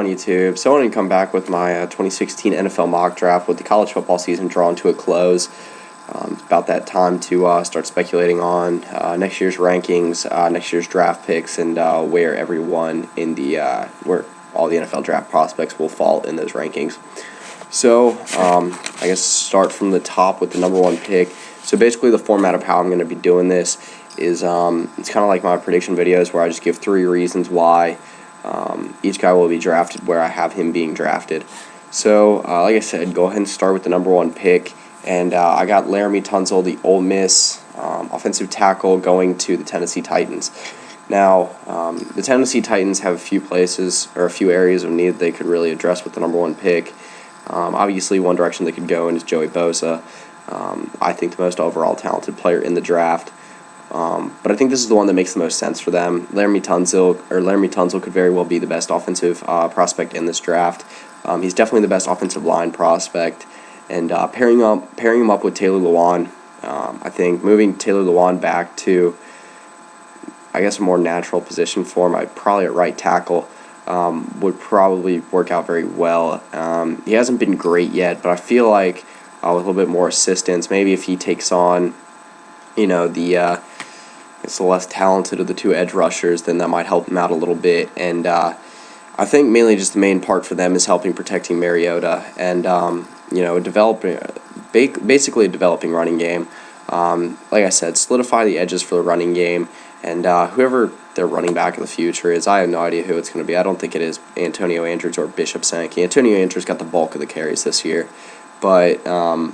on YouTube? So I wanted to come back with my 2016 NFL mock draft with the college football season drawing to a close. It's about that time to start speculating on next year's rankings, next year's draft picks, and where everyone in the where all the NFL draft prospects will fall in those rankings. So I guess start from the top with the number one pick. So basically the format of how I'm going to be doing this is it's kind of like my prediction videos where I just give 3 reasons why each guy will be drafted where I have him being drafted. So like I said, go ahead and start with the number one pick. And I got Laremy Tunsil, the Ole Miss offensive tackle, going to the Tennessee Titans. Now, the Tennessee Titans have a few places or a few areas of need they could really address with the number one pick. Obviously, one direction they could go in is Joey Bosa. I think the most overall talented player in the draft. But I think this is the one that makes the most sense for them. Laremy Tunsil could very well be the best offensive prospect in this draft. He's definitely the best offensive line prospect. And pairing him up with Taylor Lewan, I think moving Taylor Lewan back to, I guess, a more natural position for him, probably at right tackle, would probably work out very well. He hasn't been great yet, but I feel like with a little bit more assistance, maybe if he takes on, it's the less talented of the 2 edge rushers, then that might help him out a little bit. And I think mainly just the main part for them is helping protecting Mariota and basically a developing running game. Like I said, solidify the edges for the running game, and whoever their running back of the future is, I have no idea who it's going to be. I don't think it is Antonio Andrews or Bishop Sankey. Antonio Andrews got the bulk of the carries this year, but I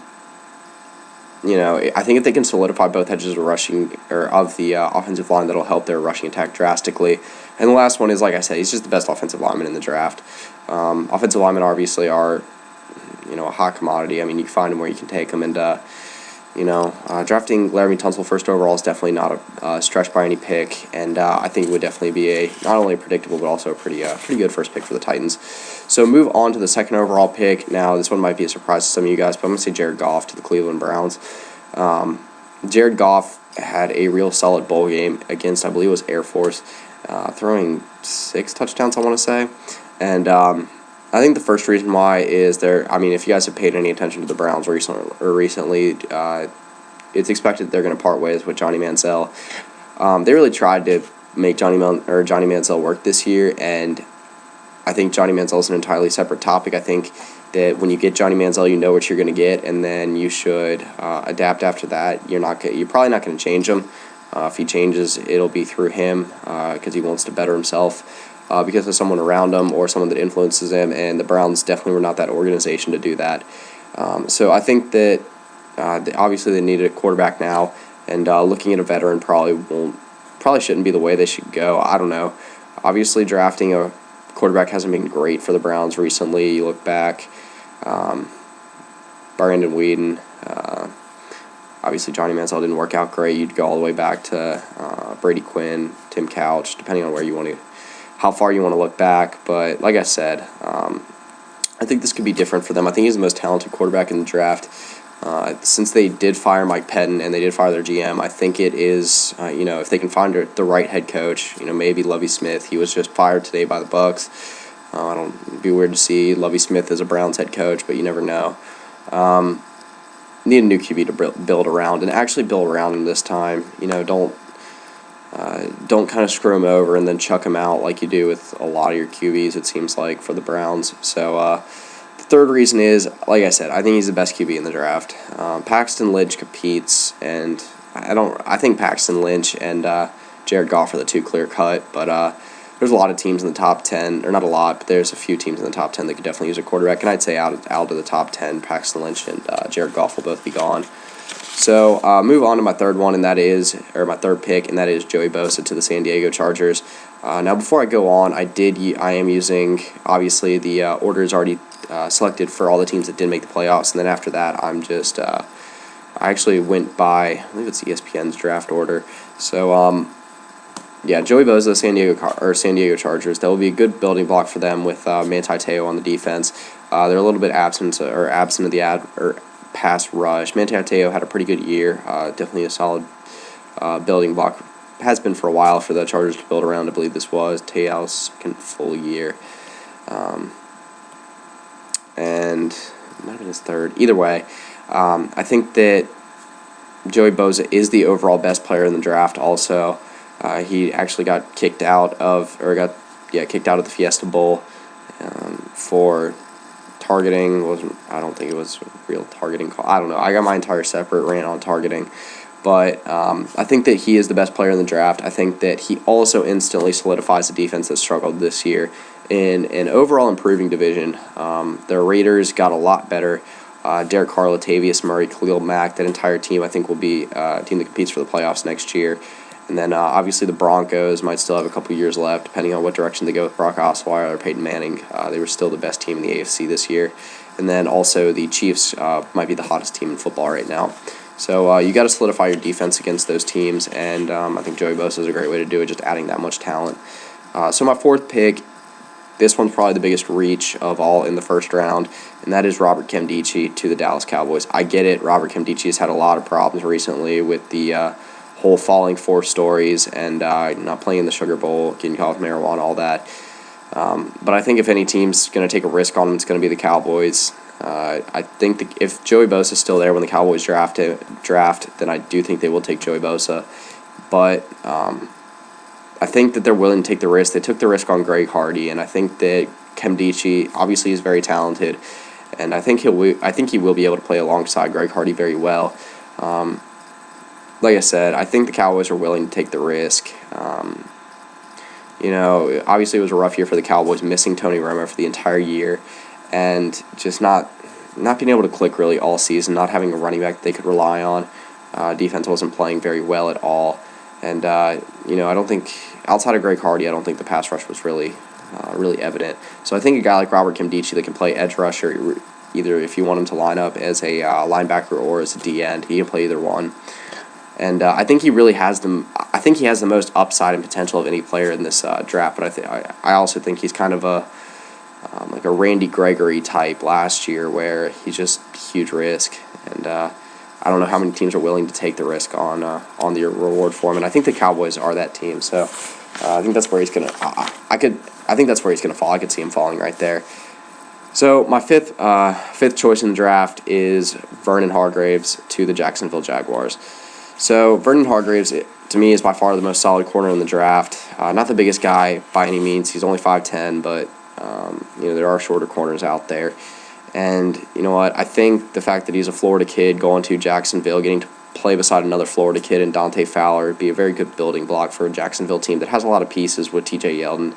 think if they can solidify both edges of rushing or of the offensive line, that'll help their rushing attack drastically. And the last one is, like I said, he's just the best offensive lineman in the draft. Offensive linemen obviously are, a hot commodity. I mean, you can find them where you can take them, and drafting Laremy Tunsil first overall is definitely not a stretch by any pick, and I think it would definitely be not only a predictable but also a pretty good first pick for the Titans. So move on to the second overall pick. Now this one might be a surprise to some of you guys, but I'm going to say Jared Goff to the Cleveland Browns. Jared Goff had a real solid bowl game against, I believe it was Air Force, throwing 6 touchdowns, I want to say, and I think the first reason why is if you guys have paid any attention to the Browns recently, it's expected they're going to part ways with Johnny Manziel. They really tried to make Johnny Manziel work this year, and I think Johnny Manziel is an entirely separate topic. I think that when you get Johnny Manziel, you know what you're going to get, and then you should adapt after that. You're probably not going to change him. If he changes, it'll be through him because he wants to better himself. Because of someone around him or someone that influences him, and the Browns definitely were not that organization to do that. So I think that obviously they needed a quarterback now, and looking at a veteran probably shouldn't be the way they should go. I don't know. Obviously, drafting a quarterback hasn't been great for the Browns recently. You look back, Brandon Weeden. Obviously, Johnny Manziel didn't work out great. You'd go all the way back to Brady Quinn, Tim Couch, depending on how far you want to look back. But like I said, I think this could be different for them. I think he's the most talented quarterback in the draft. Since they did fire Mike Pettin and they did fire their GM, I think it is, if they can find the right head coach, maybe Lovie Smith. He was just fired today by the Bucs. It'd be weird to see Lovie Smith as a Browns head coach, but you never know. Need a new QB to build around, and actually build around him this time. Don't kind of screw him over and then chuck him out like you do with a lot of your QBs, it seems like, for the Browns. So the third reason is, like I said, I think he's the best QB in the draft. Paxton Lynch competes, and I think Paxton Lynch and Jared Goff are the 2 clear cut, but there's a lot of teams in the top 10, or not a lot, but there's a few teams in the top 10 that could definitely use a quarterback, and I'd say out of the top 10, Paxton Lynch and Jared Goff will both be gone. So move on to my third pick, and that is Joey Bosa to the San Diego Chargers. Now, before I go on, I am using, obviously, the order is already selected for all the teams that did make the playoffs, and then after that, I'm just, I actually went by, I believe it's ESPN's draft order. So, Joey Bosa, San Diego Chargers. That will be a good building block for them with Manti Te'o on the defense. They're a little bit absent of the pass rush. Manti Te'o had a pretty good year. Definitely a solid building block. Has been for a while for the Chargers to build around. I believe this was Te'o's second full year. and it might have been his third. Either way, I think that Joey Bosa is the overall best player in the draft. Also, he actually got kicked out of the Fiesta Bowl for targeting. I don't think it was a real targeting call. I don't know. I got my entire separate rant on targeting. But I think that he is the best player in the draft. I think that he also instantly solidifies the defense that struggled this year in an overall improving division. The Raiders got a lot better. Derek Carr, Latavius Murray, Khalil Mack, that entire team I think will be a team that competes for the playoffs next year. And then obviously the Broncos might still have a couple years left, depending on what direction they go with Brock Osweiler or Peyton Manning. They were still the best team in the AFC this year. And then also the Chiefs might be the hottest team in football right now. So you got to solidify your defense against those teams, and I think Joey Bosa is a great way to do it, just adding that much talent. So my fourth pick, this one's probably the biggest reach of all in the first round, and that is Robert Nkemdiche to the Dallas Cowboys. I get it. Robert Nkemdiche has had a lot of problems recently with the whole falling four stories and not playing in the Sugar Bowl, getting caught with marijuana, all that. But I think if any team's going to take a risk on him, it's going to be the Cowboys. I think if Joey Bosa is still there when the Cowboys draft, then I do think they will take Joey Bosa. But I think that they're willing to take the risk. They took the risk on Greg Hardy, and I think that Nkemdiche obviously is very talented, and I think he will be able to play alongside Greg Hardy very well. Like I said, I think the Cowboys are willing to take the risk. Obviously it was a rough year for the Cowboys, missing Tony Romo for the entire year, and just not being able to click really all season, not having a running back that they could rely on. Defense wasn't playing very well at all. And, I don't think, outside of Greg Hardy, I don't think the pass rush was really evident. So I think a guy like Robert Nkemdiche that can play edge rusher, either if you want him to line up as a linebacker or as a D-end, he can play either one. And I think he really has I think he has the most upside and potential of any player in this draft. But I also think he's kind of like a Randy Gregory type last year, where he's just huge risk. And I don't know how many teams are willing to take the risk on the reward for him. And I think the Cowboys are that team. So I think that's where he's gonna. I think that's where he's gonna fall. I could see him falling right there. So my fifth choice in the draft is Vernon Hargreaves to the Jacksonville Jaguars. So Vernon Hargreaves, to me, is by far the most solid corner in the draft. Not the biggest guy by any means. He's only 5'10", but there are shorter corners out there. And you know what? I think the fact that he's a Florida kid going to Jacksonville, getting to play beside another Florida kid in Dante Fowler, would be a very good building block for a Jacksonville team that has a lot of pieces with T.J. Yeldon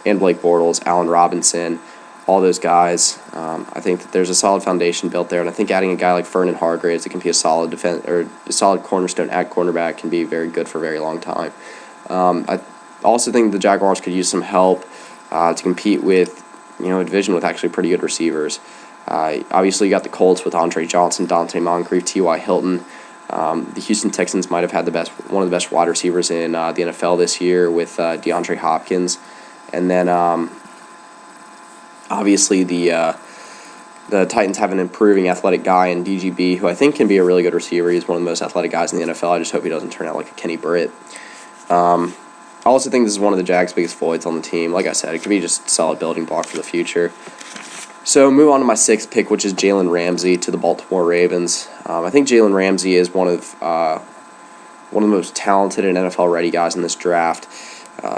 and Blake Bortles, Allen Robinson, all those guys. I think that there's a solid foundation built there, and I think adding a guy like Vernon Hargreaves that can be a solid a solid cornerstone at cornerback can be very good for a very long time. I also think the Jaguars could use some help to compete with a division with actually pretty good receivers. Obviously, you got the Colts with Andre Johnson, Dante Moncrief, T.Y. Hilton. The Houston Texans might have had one of the best wide receivers in the NFL this year with DeAndre Hopkins. And then obviously the Titans have an improving athletic guy in DGB, who I think can be a really good receiver. He's one of the most athletic guys in the NFL. I just hope he doesn't turn out like a Kenny Britt. I also think this is one of the Jags' biggest voids on the team. Like I said, it could be just a solid building block for the future. So move on to my sixth pick, which is Jalen Ramsey to the Baltimore Ravens. I think Jalen Ramsey is one of the most talented and NFL-ready guys in this draft.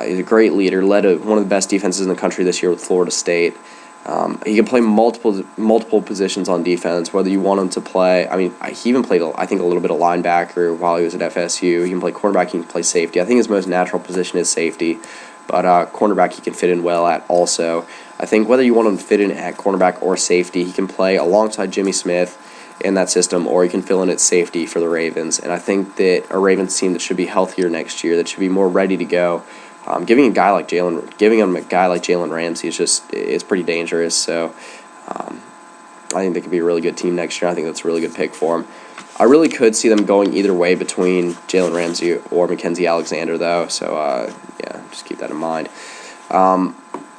He's a great leader, led one of the best defenses in the country this year with Florida State. He can play multiple positions on defense, whether you want him to play. I mean, he even played, I think, a little bit of linebacker while he was at FSU. He can play cornerback, he can play safety. I think his most natural position is safety, but cornerback he can fit in well at also. I think whether you want him to fit in at cornerback or safety, he can play alongside Jimmy Smith in that system, or he can fill in at safety for the Ravens. And I think that a Ravens team that should be healthier next year, that should be more ready to go, giving him a guy like Jalen Ramsey is pretty dangerous. So I think they could be a really good team next year. I think that's a really good pick for them. I really could see them going either way between Jalen Ramsey or Mackenzie Alexander, though. So just keep that in mind.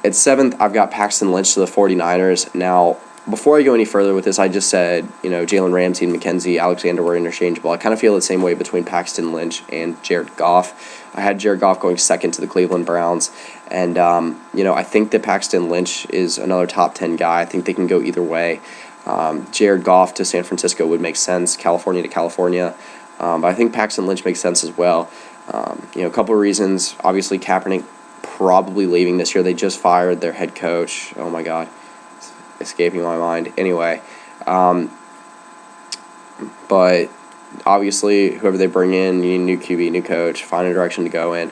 At seventh, I've got Paxton Lynch to the 49ers. Now, before I go any further with this, I just said, Jalen Ramsey and Mackenzie Alexander were interchangeable. I kind of feel the same way between Paxton Lynch and Jared Goff. I had Jared Goff going second to the Cleveland Browns. And, I think that Paxton Lynch is another top 10 guy. I think they can go either way. Jared Goff to San Francisco would make sense, California to California. But I think Paxton Lynch makes sense as well. A couple of reasons. Obviously, Kaepernick probably leaving this year. They just fired their head coach. Oh, my God. Escaping my mind. Anyway, but obviously whoever they bring in, you need a new QB, new coach, find a direction to go in,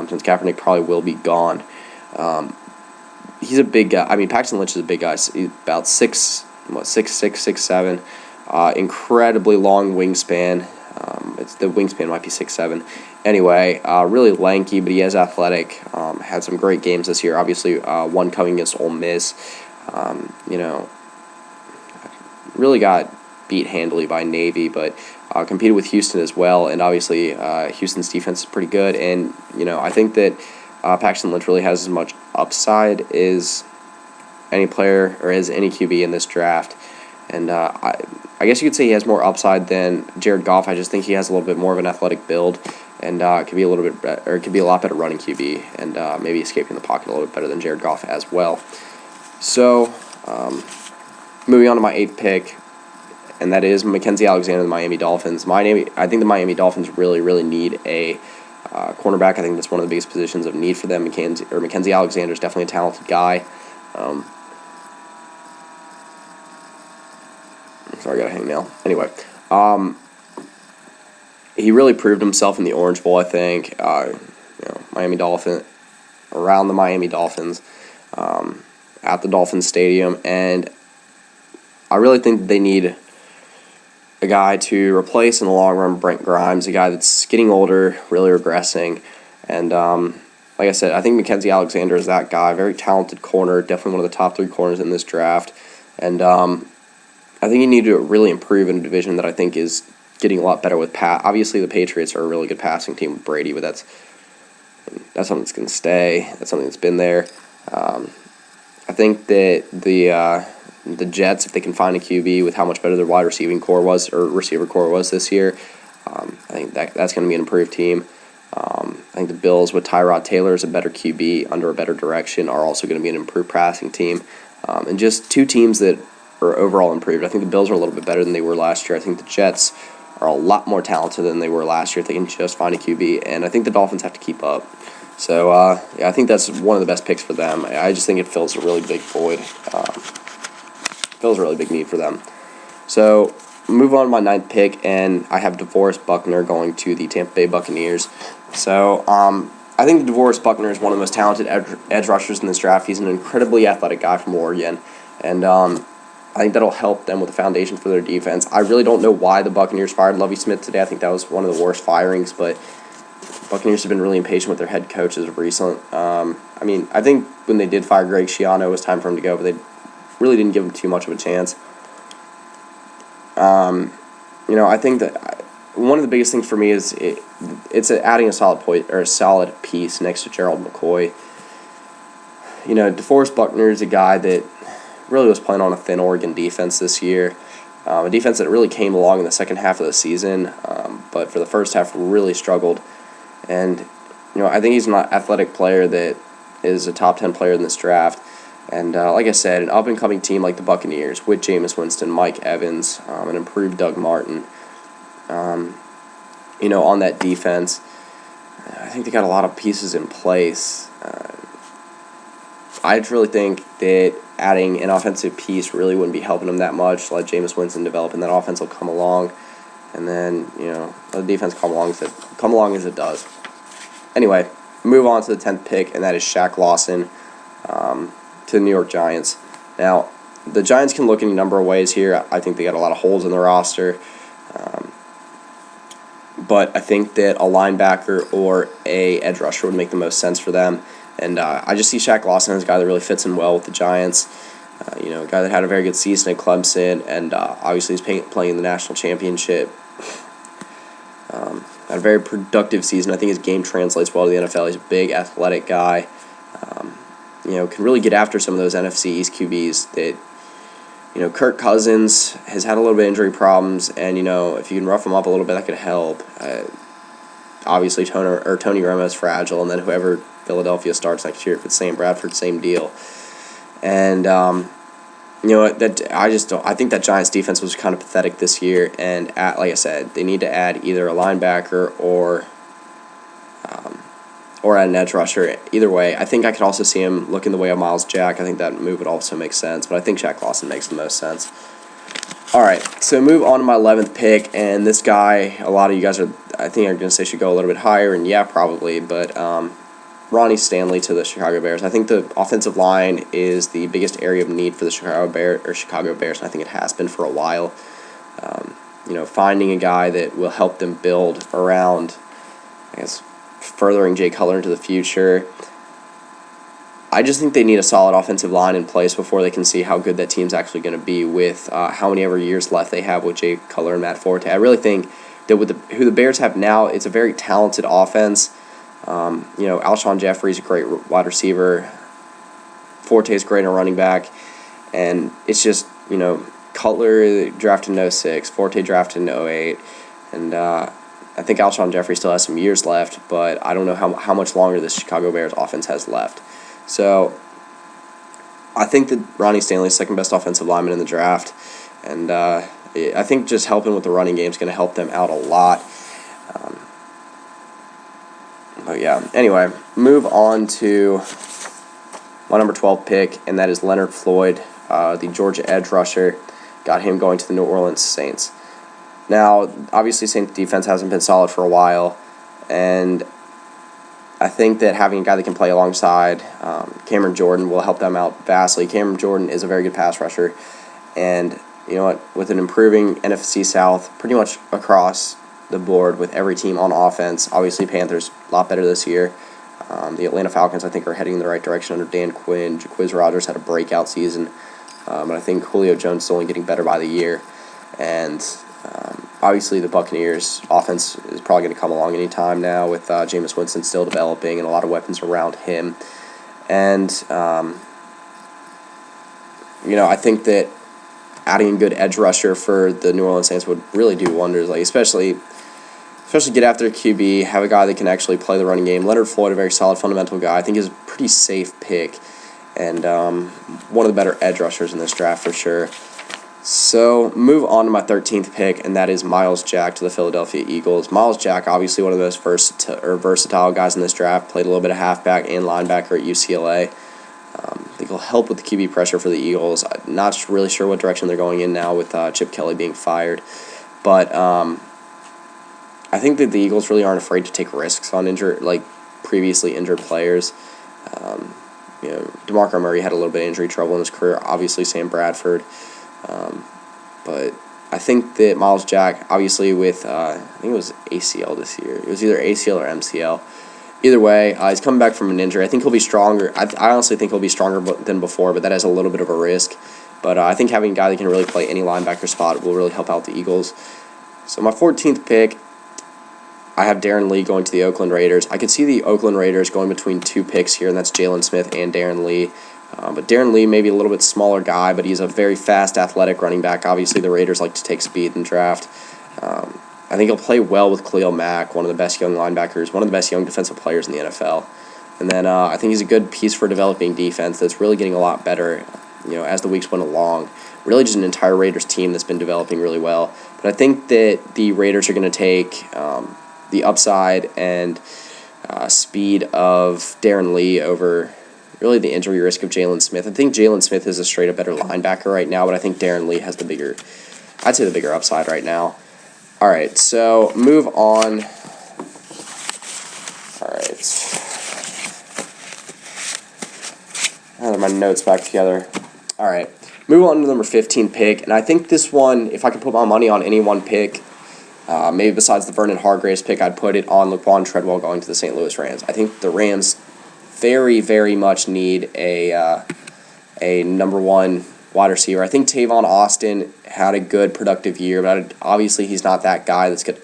since Kaepernick probably will be gone. He's a big guy. I mean, Paxton Lynch is a big guy. He's about 6'7", incredibly long wingspan. The wingspan might be 6'7". Anyway, really lanky, but he is athletic. Had some great games this year. Obviously, one coming against Ole Miss. Really got beat handily by Navy, but competed with Houston as well, and obviously Houston's defense is pretty good, and I think that Paxton Lynch really has as much upside as any player or as any QB in this draft, and I guess you could say he has more upside than Jared Goff. I just think he has a little bit more of an athletic build, and could be a little bit better, or could be a lot better running QB, and maybe escaping the pocket a little bit better than Jared Goff as well. So, moving on to my 8th pick, and that is Mackenzie Alexander of the Miami Dolphins. I think the Miami Dolphins really, really need a cornerback. I think that's one of the biggest positions of need for them. Mackenzie Alexander is definitely a talented guy. Sorry, I got a hangnail. Anyway, he really proved himself in the Orange Bowl, I think. Miami Dolphins, around the Miami Dolphins. At the Dolphins Stadium, and I really think they need a guy to replace in the long run Brent Grimes, a guy that's getting older, really regressing, and like I said, I think Mackenzie Alexander is that guy, very talented corner, definitely one of the top 3 corners in this draft, and I think you need to really improve in a division that I think is getting a lot better with Obviously, the Patriots are a really good passing team with Brady, but that's something that's going to stay. That's something that's been there. I think that the Jets, if they can find a QB with how much better their wide receiver core was this year, I think that's going to be an improved team. I think the Bills with Tyrod Taylor as a better QB under a better direction are also going to be an improved passing team. And just 2 teams that are overall improved. I think the Bills are a little bit better than they were last year. I think the Jets are a lot more talented than they were last year if they can just find a QB. And I think the Dolphins have to keep up. So, I think that's one of the best picks for them. I just think it fills a really big void. Fills a really big need for them. So, move on to my 9th pick, and I have DeForest Buckner going to the Tampa Bay Buccaneers. So, I think DeForest Buckner is one of the most talented edge rushers in this draft. He's an incredibly athletic guy from Oregon, and I think that'll help them with the foundation for their defense. I really don't know why the Buccaneers fired Lovie Smith today. I think that was one of the worst firings, but Buccaneers have been really impatient with their head coach as of recent. I think when they did fire Greg Schiano, it was time for him to go, but they really didn't give him too much of a chance. I think that one of the biggest things for me is it's adding a solid piece next to Gerald McCoy. DeForest Buckner is a guy that really was playing on a thin Oregon defense this year. A defense that really came along in the second half of the season, but for the first half really struggled. And, I think he's an athletic player that is a top 10 player in this draft. And like I said, an up-and-coming team like the Buccaneers with Jameis Winston, Mike Evans, an improved Doug Martin, on that defense, I think they got a lot of pieces in place. I really think that adding an offensive piece really wouldn't be helping them that much. Let Jameis Winston develop, and that offense will come along. And then, let the defense come along as it does. Anyway, move on to the 10th pick, and that is Shaq Lawson to the New York Giants. Now, the Giants can look any number of ways here. I think they got a lot of holes in the roster. But I think that a linebacker or a edge rusher would make the most sense for them. And I just see Shaq Lawson as a guy that really fits in well with the Giants. A guy that had a very good season at Clemson, and obviously he's playing in the national championship. Had a very productive season. I think his game translates well to the NFL. He's a big, athletic guy. Can really get after some of those NFC East QBs that Kirk Cousins has had a little bit of injury problems, and if you can rough him up a little bit, that could help. Obviously, Tony Romo is fragile, and then whoever Philadelphia starts next year, if it's Sam Bradford, same deal. And I think that Giants defense was kind of pathetic this year, and like I said, they need to add either a linebacker or an edge rusher. Either way, I think I could also see him looking the way of Miles Jack. I think that move would also make sense, but I think Shaq Lawson makes the most sense. All right, so move on to my 11th pick, and this guy, a lot of you guys are going to say should go a little bit higher, and yeah, probably, but Ronnie Stanley to the Chicago Bears. I think the offensive line is the biggest area of need for the Chicago Bears, and I think it has been for a while. Finding a guy that will help them build around, I guess, furthering Jay Cutler into the future. I just think they need a solid offensive line in place before they can see how good that team's actually going to be with how many ever years left they have with Jay Cutler and Matt Forte. I really think that with who the Bears have now, it's a very talented offense. Alshon Jeffrey's a great wide receiver. Forte's great in a running back. And it's just, Cutler drafted in 06, Forte drafted in 08. And I think Alshon Jeffrey still has some years left, but I don't know how much longer this Chicago Bears offense has left. So I think that Ronnie Stanley's second best offensive lineman in the draft. And I think just helping with the running game is going to help them out a lot. But yeah, anyway, move on to my number 12 pick, and that is Leonard Floyd, the Georgia edge rusher. Got him going to the New Orleans Saints. Now, obviously, Saints defense hasn't been solid for a while, and I think that having a guy that can play alongside Cameron Jordan will help them out vastly. Cameron Jordan is a very good pass rusher, and you know what? With an improving NFC South pretty much across the board with every team on offense, obviously Panthers a lot better this year. The Atlanta Falcons, I think, are heading in the right direction under Dan Quinn. Jacquizz Rodgers had a breakout season, and I think Julio Jones is only getting better by the year. And obviously the Buccaneers offense is probably going to come along any time now with Jameis Winston still developing and a lot of weapons around him. And, I think that adding a good edge rusher for the New Orleans Saints would really do wonders, like especially get after QB, have a guy that can actually play the running game. Leonard Floyd, a very solid fundamental guy. I think he's a pretty safe pick and one of the better edge rushers in this draft for sure. So move on to my 13th pick, and that is Miles Jack to the Philadelphia Eagles. Miles Jack, obviously one of the most versatile guys in this draft, played a little bit of halfback and linebacker at UCLA. I think he'll help with the QB pressure for the Eagles. I'm not really sure what direction they're going in now with Chip Kelly being fired. But I think that the Eagles really aren't afraid to take risks on previously injured players. DeMarco Murray had a little bit of injury trouble in his career. Obviously, Sam Bradford. But I think that Miles Jack, obviously with, I think it was ACL this year. It was either ACL or MCL. Either way, he's coming back from an injury. I think he'll be stronger. I honestly think he'll be stronger than before, but that has a little bit of a risk. But I think having a guy that can really play any linebacker spot will really help out the Eagles. So my 14th pick, I have Darren Lee going to the Oakland Raiders. I could see the Oakland Raiders going between two picks here, and that's Jalen Smith and Darren Lee. But Darren Lee may be a little bit smaller guy, but he's a very fast, athletic running back. Obviously, the Raiders like to take speed in the draft. I think he'll play well with Khalil Mack, one of the best young linebackers, one of the best young defensive players in the NFL. And then I think he's a good piece for developing defense that's really getting a lot better, as the weeks went along. Really just an entire Raiders team that's been developing really well. But I think that the Raiders are going to take the upside and speed of Darren Lee over really the injury risk of Jalen Smith. I think Jalen Smith is a straight-up better linebacker right now, but I think Darren Lee has the bigger upside right now. All right, so move on. All right. I'll have my notes back together. All right, move on to the number 15 pick, and I think this one, if I could put my money on any one pick, maybe besides the Vernon Hargreaves pick, I'd put it on Laquan Treadwell going to the St. Louis Rams. I think the Rams very, very much need a number one wide receiver. I think Tavon Austin had a good, productive year, but obviously he's not that guy that's going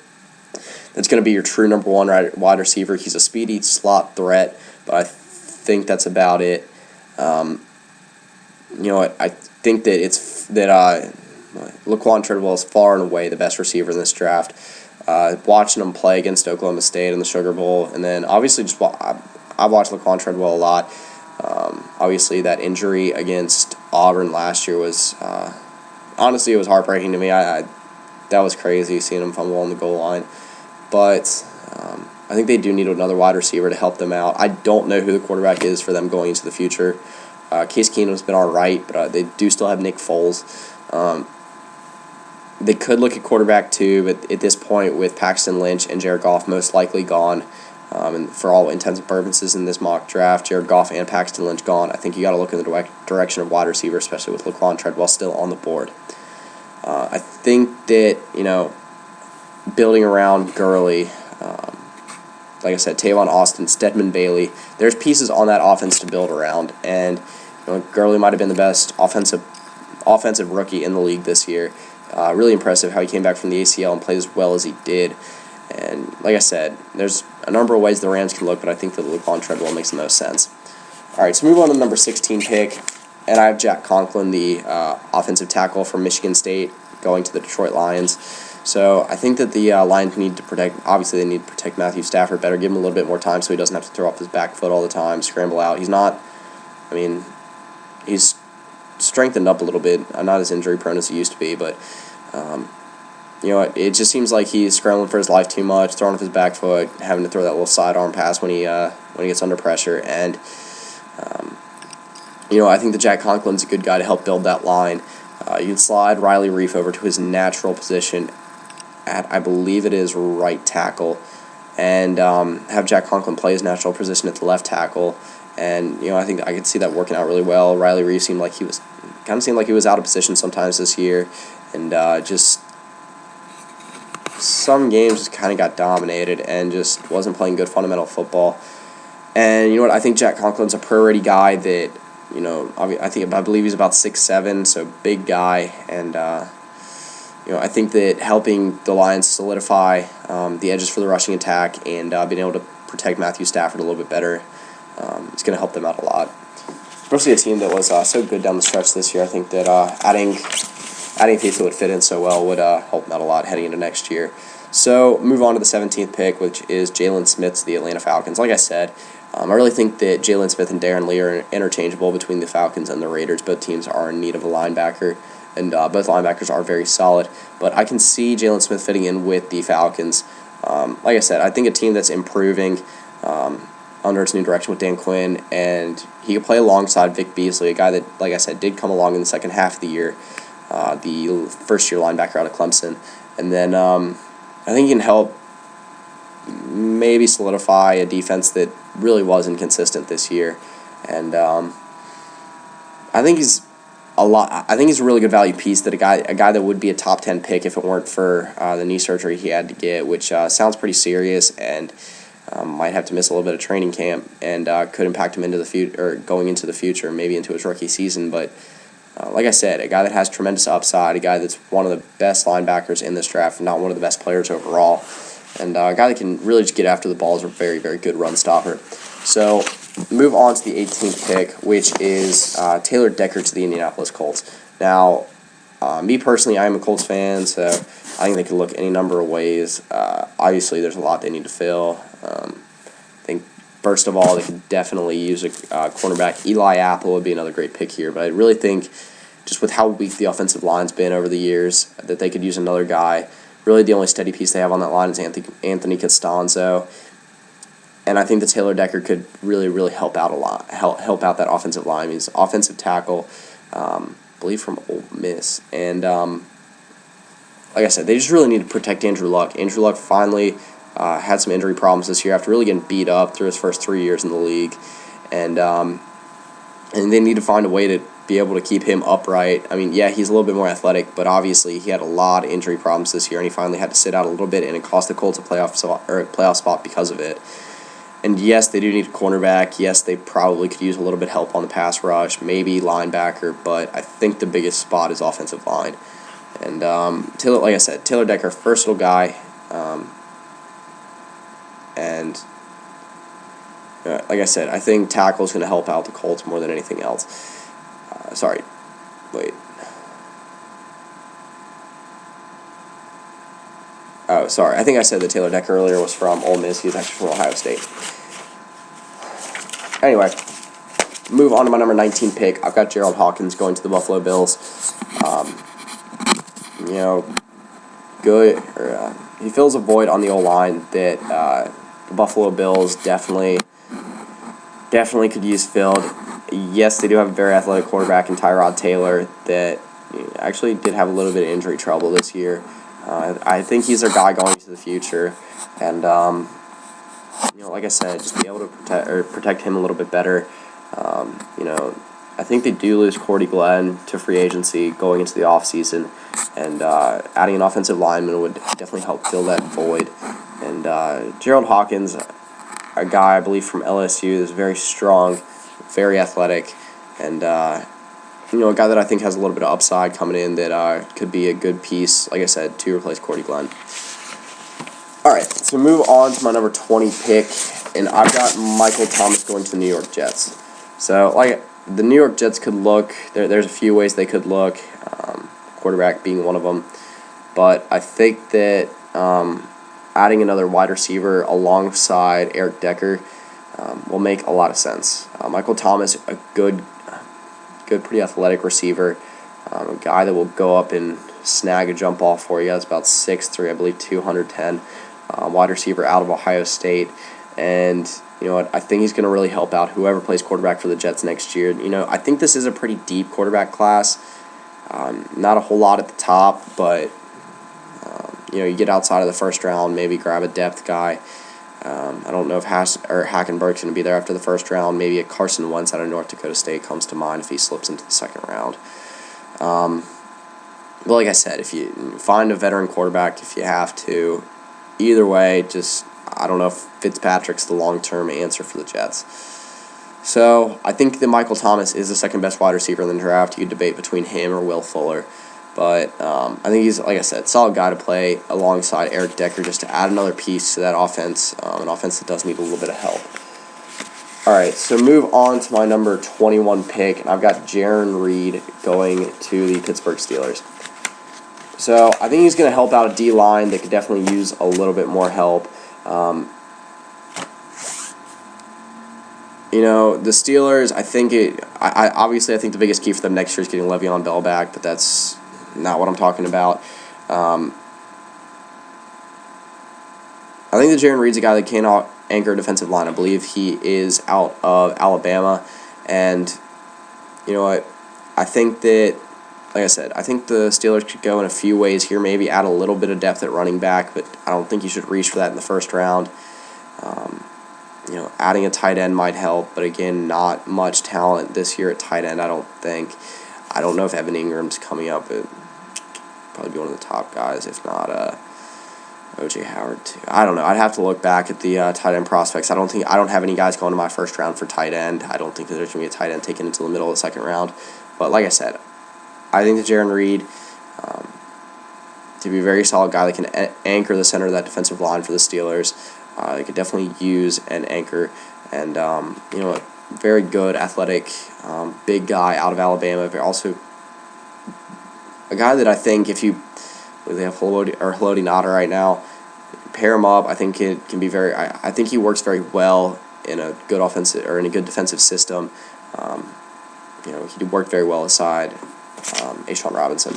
to be your true number one wide receiver. He's a speedy slot threat, but I think that's about it. I think that Laquan Treadwell is far and away the best receiver in this draft. Watching him play against Oklahoma State in the Sugar Bowl, and then obviously I've watched Laquan Treadwell a lot. Obviously, that injury against Auburn last year was honestly, it was heartbreaking to me. That was crazy seeing him fumble on the goal line, but I think they do need another wide receiver to help them out. I don't know who the quarterback is for them going into the future. Case Keenum's been all right, but they do still have Nick Foles. They could look at quarterback too, but at this point, with Paxton Lynch and Jared Goff most likely gone, and for all intents and purposes in this mock draft, Jared Goff and Paxton Lynch gone, I think you got to look in the direction of wide receiver, especially with Laquan Treadwell still on the board. I think that, building around Gurley, like I said, Tavon Austin, Stedman Bailey, there's pieces on that offense to build around, and Gurley might have been the best offensive rookie in the league this year. Really impressive how he came back from the ACL and played as well as he did. And like I said, there's a number of ways the Rams can look, but I think that Laquan Treadwell makes the most sense. All right, so move on to the number 16 pick, and I have Jack Conklin, the offensive tackle from Michigan State, going to the Detroit Lions. So I think that the Lions need to protect. Obviously, they need to protect Matthew Stafford better, give him a little bit more time so he doesn't have to throw off his back foot all the time, scramble out. He's strengthened up a little bit. Not as injury prone as he used to be, but it just seems like he's scrambling for his life too much, throwing off his back foot, having to throw that little sidearm pass when he gets under pressure. And I think that Jack Conklin's a good guy to help build that line. You can slide Riley Reif over to his natural position at, I believe it is, right tackle, and have Jack Conklin play his natural position at the left tackle. And I think I could see that working out really well. Riley Reif seemed like he was out of position sometimes this year, and just some games just kind of got dominated and just wasn't playing good fundamental football. And I think Jack Conklin's a pro-ready guy that, I believe he's about 6'7", so big guy, and I think that helping the Lions solidify the edges for the rushing attack and being able to protect Matthew Stafford a little bit better, it's going to help them out a lot. Especially a team that was so good down the stretch this year. I think that adding people that would fit in so well would help them out a lot heading into next year. So move on to the 17th pick, which is Jalen Smith to the Atlanta Falcons. Like I said, I really think that Jalen Smith and Darren Lee are interchangeable between the Falcons and the Raiders. Both teams are in need of a linebacker, and both linebackers are very solid. But I can see Jalen Smith fitting in with the Falcons. Like I said, I think a team that's improving under its new direction with Dan Quinn, and he could play alongside Vic Beasley, a guy that, like I said, did come along in the second half of the year, the first-year linebacker out of Clemson. And then I think he can help maybe solidify a defense that really was inconsistent this year. And I think he's a really good value piece, that a guy that would be a top 10 pick if it weren't for the knee surgery he had to get, which sounds pretty serious, and might have to miss a little bit of training camp, and could impact him into the future, or going into the future, maybe into his rookie season. But like I said, a guy that has tremendous upside, a guy that's one of the best linebackers in this draft, not one of the best players overall, and a guy that can really just get after the ball, is a very, very good run stopper. So move on to the 18th pick, which is Taylor Decker to the Indianapolis Colts. Now, me personally, I am a Colts fan, so I think they could look any number of ways. Obviously, there's a lot they need to fill. I think, first of all, they could definitely use a cornerback. Eli Apple would be another great pick here, but I really think, just with how weak the offensive line's been over the years, that they could use another guy. Really, the only steady piece they have on that line is Anthony Costanzo. And I think that Taylor Decker could really, really help out a lot, help out that offensive line. He's offensive tackle, I believe from Ole Miss. And like I said, they just really need to protect Andrew Luck. Andrew Luck finally had some injury problems this year after really getting beat up through his first 3 years in the league. And they need to find a way to be able to keep him upright. I mean, yeah, he's a little bit more athletic, but obviously he had a lot of injury problems this year, and he finally had to sit out a little bit, and it cost the Colts a playoff spot because of it. And yes, they do need a cornerback. Yes, they probably could use a little bit of help on the pass rush, maybe linebacker, but I think the biggest spot is offensive line. And like I said, Taylor Decker, versatile guy, and like I said, I think tackle is going to help out the Colts more than anything else. Sorry, wait. Oh, sorry. I think I said that Taylor Decker earlier was from Ole Miss. He was actually from Ohio State. Anyway, move on to my number 19 pick. I've got Gerald Hawkins going to the Buffalo Bills. Good. He fills a void on the O-line that the Buffalo Bills definitely could use filled. Yes, they do have a very athletic quarterback in Tyrod Taylor that actually did have a little bit of injury trouble this year. I think he's their guy going into the future, and like I said, just be able to protect him a little bit better. I think they do lose Cordy Glenn to free agency going into the offseason, and adding an offensive lineman would definitely help fill that void. And Gerald Hawkins, a guy I believe from LSU, is very strong, very athletic, and a guy that I think has a little bit of upside coming in that could be a good piece, like I said, to replace Cordy Glenn. All right, so move on to my number 20 pick, and I've got Michael Thomas going to the New York Jets. So, the New York Jets could look, there's a few ways they could look, quarterback being one of them, but I think that adding another wide receiver alongside Eric Decker will make a lot of sense. Michael Thomas, a good, pretty athletic receiver, a guy that will go up and snag a jump ball for you. That's about 6'3", I believe 210, wide receiver out of Ohio State, and you know what, I think he's going to really help out whoever plays quarterback for the Jets next year. I think this is a pretty deep quarterback class. Not a whole lot at the top, but you get outside of the first round, maybe grab a depth guy. I don't know if Hackenberg's going to be there after the first round. Maybe a Carson Wentz out of North Dakota State comes to mind if he slips into the second round. But like I said, if you find a veteran quarterback, if you have to, either way, I don't know if Fitzpatrick's the long-term answer for the Jets. So I think that Michael Thomas is the second best wide receiver in the draft. You could debate between him or Will Fuller. But I think he's, like I said, solid guy to play alongside Eric Decker just to add another piece to that offense, an offense that does need a little bit of help. All right, so move on to my number 21 pick, and I've got Jarran Reed going to the Pittsburgh Steelers. So I think he's going to help out a D-line that could definitely use a little bit more help. The Steelers, I think the biggest key for them next year is getting Le'Veon Bell back, but that's not what I'm talking about. I think that Jarran Reed's a guy that can anchor a defensive line. I believe he is out of Alabama, and you know what? I think that, like I said, I think the Steelers could go in a few ways here, maybe add a little bit of depth at running back, but I don't think you should reach for that in the first round. Adding a tight end might help, but again, not much talent this year at tight end, I don't think. I don't know if Evan Ingram's coming up, but probably be one of the top guys, if not O.J. Howard too. I don't know. I'd have to look back at the tight end prospects. I don't have any guys going to my first round for tight end. I don't think that there's going to be a tight end taken until the middle of the second round. But like I said, I think that Jarran Reed, to be a very solid guy that can anchor the center of that defensive line for the Steelers. They could definitely use an anchor, and very good, athletic, big guy out of Alabama. Also a guy that I think they have Haloti Nada right now, pair him up. I think it can be I think he works very well in a good offensive or in a good defensive system. He worked very well aside A'Shawn Robinson.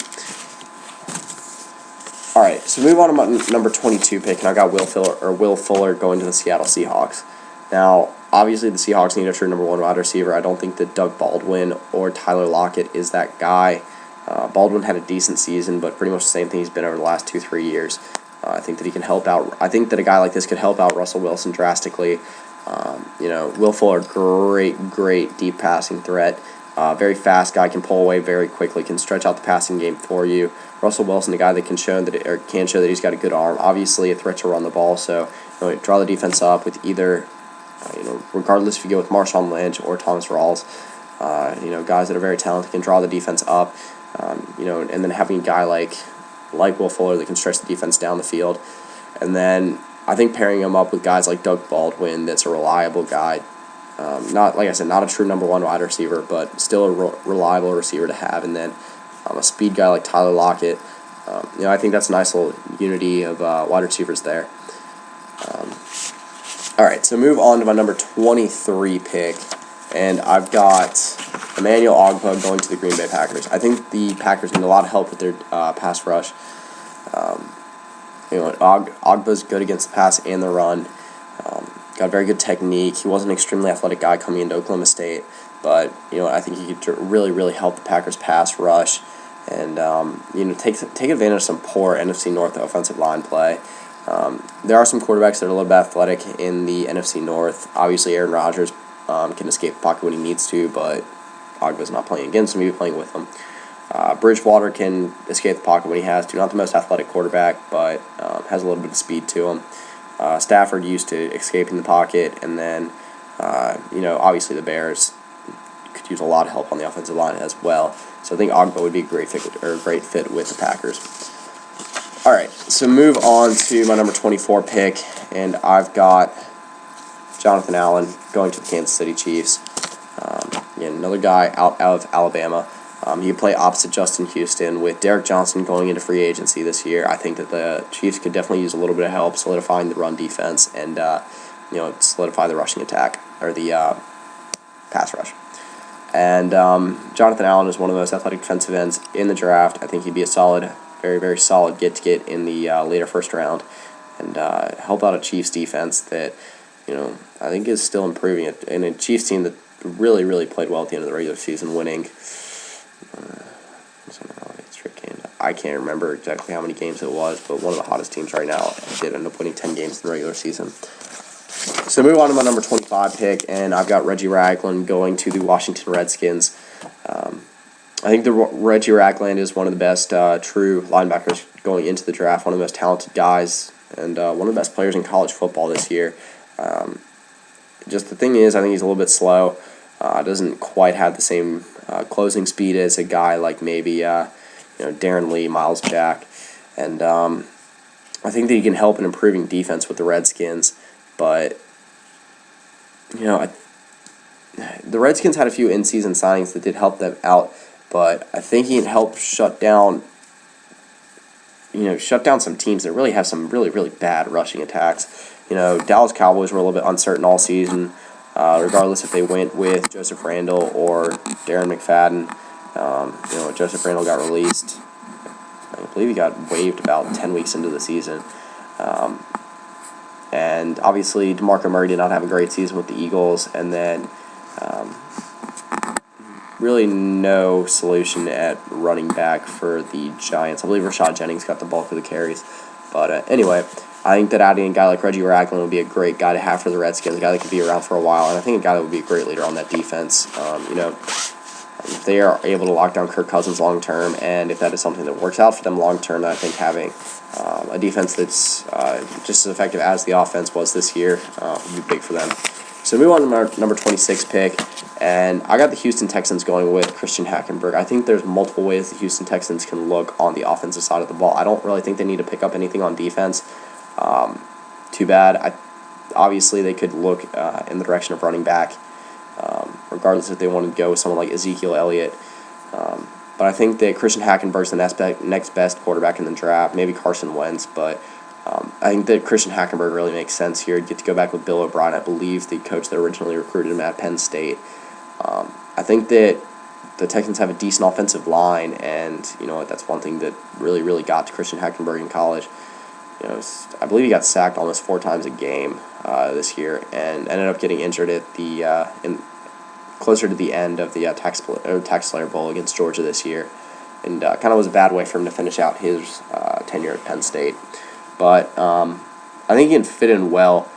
All right, so move on to my number 22 pick, and I got Will Fuller going to the Seattle Seahawks. Now, obviously, the Seahawks need a true number one wide receiver. I don't think that Doug Baldwin or Tyler Lockett is that guy. Baldwin had a decent season, but pretty much the same thing he's been over the last 2-3 years. I think that he can help out. I think that a guy like this could help out Russell Wilson drastically. Will Fuller, great deep passing threat. Very fast guy, can pull away very quickly, can stretch out the passing game for you. Russell Wilson, a guy that can show that he's got a good arm. Obviously, a threat to run the ball. So draw the defense up with either, regardless if you go with Marshawn Lynch or Thomas Rawls, guys that are very talented can draw the defense up. And then having a guy like Will Fuller that can stretch the defense down the field, and then I think pairing him up with guys like Doug Baldwin, that's a reliable guy, Not, like I said, not a true number one wide receiver, but still a reliable receiver to have. And then a speed guy like Tyler Lockett. I think that's a nice little unity of wide receivers there. All right, so move on to my number 23 pick, and I've got Emmanuel Ogbah going to the Green Bay Packers. I think the Packers need a lot of help with their pass rush. Ogbah's good against the pass and the run. Got very good technique. He wasn't an extremely athletic guy coming into Oklahoma State, but I think he could really help the Packers pass rush, and take advantage of some poor NFC North offensive line play. There are some quarterbacks that are a little bit athletic in the NFC North. Obviously, Aaron Rodgers can escape the pocket when he needs to, but Ogbah's not playing against him; he'll be playing with him. Bridgewater can escape the pocket when he has to. Not the most athletic quarterback, but has a little bit of speed to him. Stafford used to escaping the pocket, and then obviously the Bears could use a lot of help on the offensive line as well. So I think Ogbah would be a great fit with the Packers. All right, so move on to my number 24 pick, and I've got Jonathan Allen going to the Kansas City Chiefs. Another guy out of Alabama. You play opposite Justin Houston with Derek Johnson going into free agency this year. I think that the Chiefs could definitely use a little bit of help solidifying the run defense and solidify the rushing attack or the pass rush. And Jonathan Allen is one of the most athletic defensive ends in the draft. I think he'd be a solid, very solid get in the later first round and help out a Chiefs defense that I think is still improving it, and a Chiefs team that really played well at the end of the regular season, winning. I can't remember exactly how many games it was, but one of the hottest teams right now did end up winning 10 games in the regular season. So move on to my number 25 pick, and I've got Reggie Ragland going to the Washington Redskins. I think Reggie Ragland is one of the best true linebackers going into the draft, one of the most talented guys, and one of the best players in college football this year. Just the thing is, I think he's a little bit slow. Doesn't quite have the same closing speed as a guy like maybe Darren Lee, Miles Jack, and I think that he can help in improving defense with the Redskins. But the Redskins had a few in-season signings that did help them out, but I think he can help shut down some teams that really have some really bad rushing attacks. Dallas Cowboys were a little bit uncertain all season, regardless if they went with Joseph Randle or Darren McFadden. Joseph Randle got released. I believe he got waived about 10 weeks into the season. And obviously, DeMarco Murray did not have a great season with the Eagles, and then really no solution at running back for the Giants. I believe Rashad Jennings got the bulk of the carries. But anyway, I think that adding a guy like Reggie Ragland would be a great guy to have for the Redskins, a guy that could be around for a while, and I think a guy that would be a great leader on that defense. If they are able to lock down Kirk Cousins long term, and if that is something that works out for them long term, I think having a defense that's just as effective as the offense was this year would be big for them. So move on to my number 26 pick, and I got the Houston Texans going with Christian Hackenberg. I think there's multiple ways the Houston Texans can look on the offensive side of the ball. I don't really think they need to pick up anything on defense. Too bad. Obviously, they could look in the direction of running back, regardless if they wanted to go with someone like Ezekiel Elliott. But I think that Christian Hackenberg's the next best quarterback in the draft, maybe Carson Wentz, but I think that Christian Hackenberg really makes sense here. You get to go back with Bill O'Brien, I believe, the coach that originally recruited him at Penn State. I think that the Texans have a decent offensive line, and that's one thing that really got to Christian Hackenberg in college. I believe he got sacked almost 4 times a game this year, and ended up getting injured at closer to the end of the Tax Slayer Bowl against Georgia this year, and kind of was a bad way for him to finish out his tenure at Penn State. But I think he can fit in well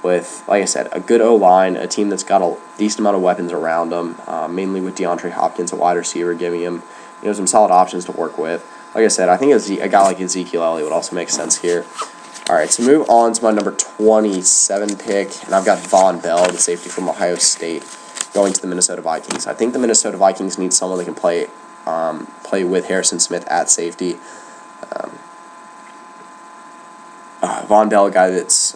with, like I said, a good O-line, a team that's got a decent amount of weapons around them, mainly with DeAndre Hopkins, a wide receiver, giving him some solid options to work with. Like I said, I think a guy like Ezekiel Elliott would also make sense here. All right, so move on to my number 27 pick, and I've got Von Bell, the safety from Ohio State, going to the Minnesota Vikings. I think the Minnesota Vikings need someone that can play with Harrison Smith at safety. Von Bell, a guy that's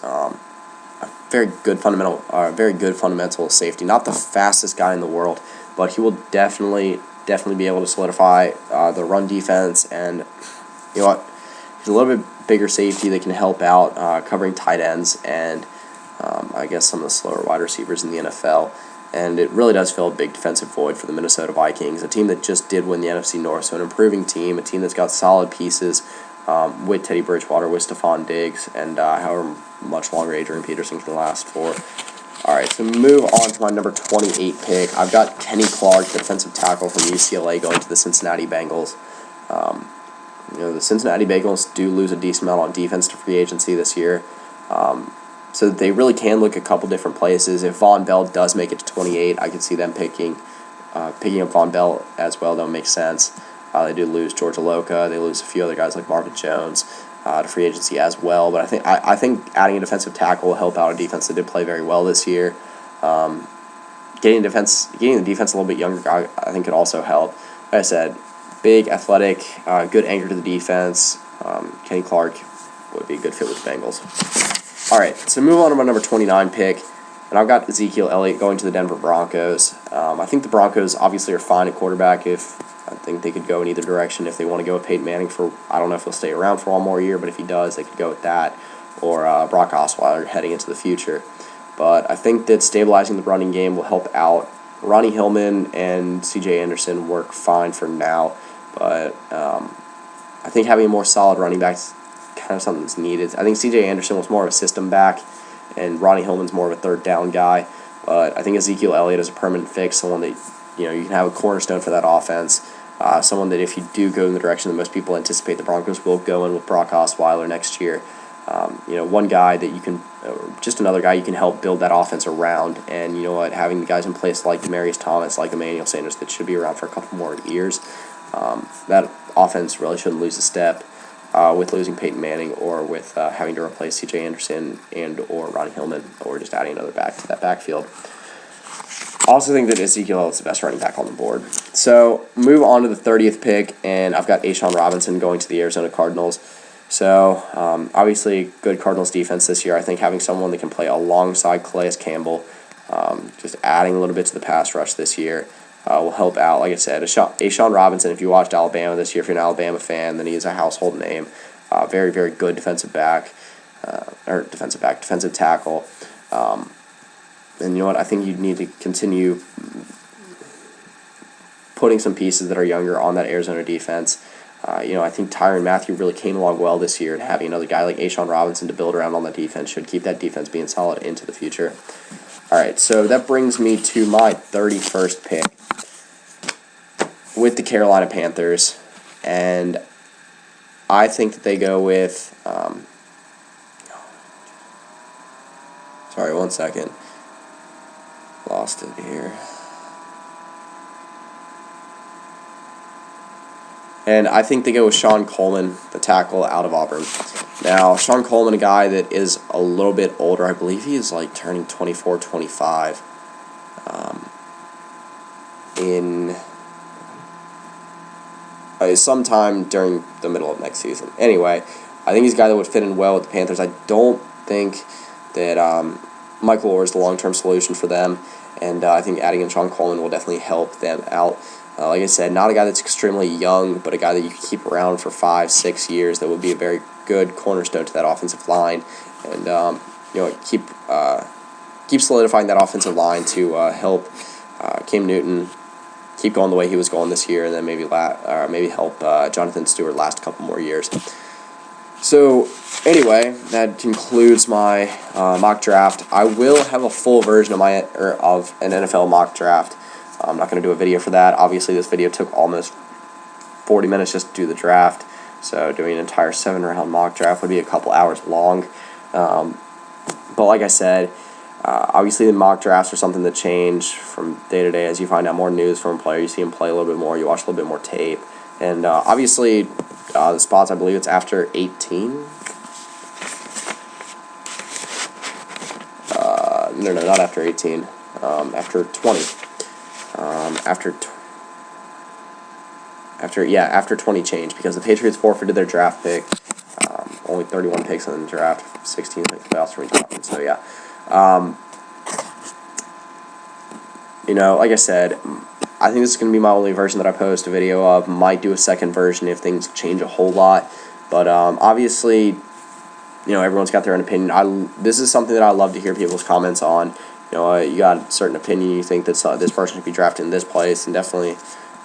very good fundamental safety. Not the fastest guy in the world, but he will definitely be able to solidify the run defense. And you know what? He's a little bit bigger safety that can help out covering tight ends and I guess some of the slower wide receivers in the NFL. And it really does fill a big defensive void for the Minnesota Vikings, a team that just did win the NFC North, so an improving team, a team that's got solid pieces with Teddy Bridgewater, with Stephon Diggs, and however much longer Adrian Peterson can last for. All right, so move on to my number 28 pick. I've got Kenny Clark, the defensive tackle from UCLA, going to the Cincinnati Bengals. The Cincinnati Bengals do lose a decent amount on defense to free agency this year. So they really can look a couple different places. If Von Bell does make it to 28, I could see them picking up Von Bell as well. That would make sense. They do lose George Aloka. They lose a few other guys like Marvin Jones to free agency as well. But I think adding a defensive tackle will help out a defense that did play very well this year. Getting the defense a little bit younger, I think could also help. Like I said, big, athletic, good anchor to the defense. Kenny Clark would be a good fit with the Bengals. All right, so move on to my number 29 pick, and I've got Ezekiel Elliott going to the Denver Broncos. I think the Broncos obviously are fine at quarterback. I think they could go in either direction. If they want to go with Peyton Manning I don't know if he'll stay around for one more year, but if he does, they could go with that, or Brock Osweiler heading into the future. But I think that stabilizing the running game will help out. Ronnie Hillman and C.J. Anderson work fine for now, but I think having a more solid running back is kind of something that's needed. I think C.J. Anderson was more of a system back, and Ronnie Hillman's more of a third down guy. But I think Ezekiel Elliott is a permanent fix, someone that you can have a cornerstone for that offense. Someone that if you do go in the direction that most people anticipate the Broncos will go in with Brock Osweiler next year, one guy that you can, just another guy you can help build that offense around. And you know what, having the guys in place like Demaryius Thomas, like Emmanuel Sanders, that should be around for a couple more years, that offense really shouldn't lose a step with losing Peyton Manning or with having to replace C.J. Anderson and or Ronnie Hillman, or just adding another back to that backfield. I also think that Ezekiel Elliott's the best running back on the board. So move on to the 30th pick, and I've got A'Shawn Robinson going to the Arizona Cardinals. So obviously good Cardinals defense this year. I think having someone that can play alongside Calais Campbell, just adding a little bit to the pass rush this year, will help out. Like I said, A'Shawn Robinson, if you watched Alabama this year, if you're an Alabama fan, then he is a household name. Very, very good defensive tackle. And you know what? I think you need to continue putting some pieces that are younger on that Arizona defense. I think Tyrann Mathieu really came along well this year, and having another guy like A'Shawn Robinson to build around on that defense should keep that defense being solid into the future. All right, so that brings me to my 31st pick with the Carolina Panthers, and I think that they go with sorry, one second. Lost it here. And I think they go with Sean Coleman, the tackle out of Auburn. Now, Sean Coleman, a guy that is a little bit older. I believe he is like turning 24, 25 in sometime during the middle of next season. Anyway, I think he's a guy that would fit in well with the Panthers. I don't think that Michael Orr is the long-term solution for them, and I think adding in Sean Coleman will definitely help them out. Like I said, not a guy that's extremely young, but a guy that you can keep around for 5-6 years that would be a very good cornerstone to that offensive line, and keep solidifying that offensive line to help Cam Newton keep going the way he was going this year, and then maybe help Jonathan Stewart last a couple more years. So anyway, that concludes my mock draft. I will have a full version of an NFL mock draft. I'm not going to do a video for that. Obviously, this video took almost 40 minutes just to do the draft. So doing an entire 7-round mock draft would be a couple hours long. But like I said, obviously the mock drafts are something that change from day to day as you find out more news from a player. You see him play a little bit more. You watch a little bit more tape. And obviously the spots, I believe it's after 18. No, not after 18. After 20. After 20 change, because the Patriots forfeited their draft pick. Only 31 picks in the draft, 16 playoffs for each conference. So yeah, Like I said, I think this is going to be my only version that I post a video of. Might do a second version if things change a whole lot. But obviously, everyone's got their own opinion. This is something that I love to hear people's comments on. You got a certain opinion, you think that this person should be drafted in this place, and definitely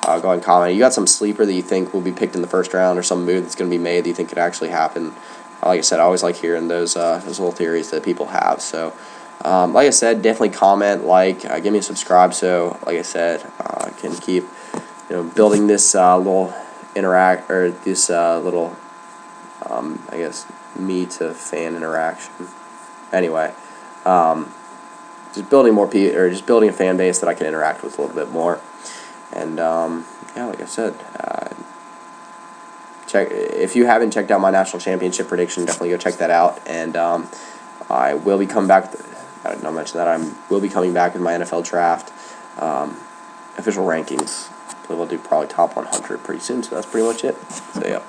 go ahead and comment. You got some sleeper that you think will be picked in the first round, or some move that's going to be made that you think could actually happen. Like I said, I always like hearing those little theories that people have. So, like I said, definitely comment, give me a subscribe. So, like I said, I can keep building this little I guess, me to fan interaction. Anyway, just building more people, or just building a fan base that I can interact with a little bit more. And like I said, check if you haven't checked out my national championship prediction. Definitely go check that out. And I will be coming back. I did not mention that I will be coming back with my NFL draft official rankings. We'll do probably top 100 pretty soon. So that's pretty much it. So yeah.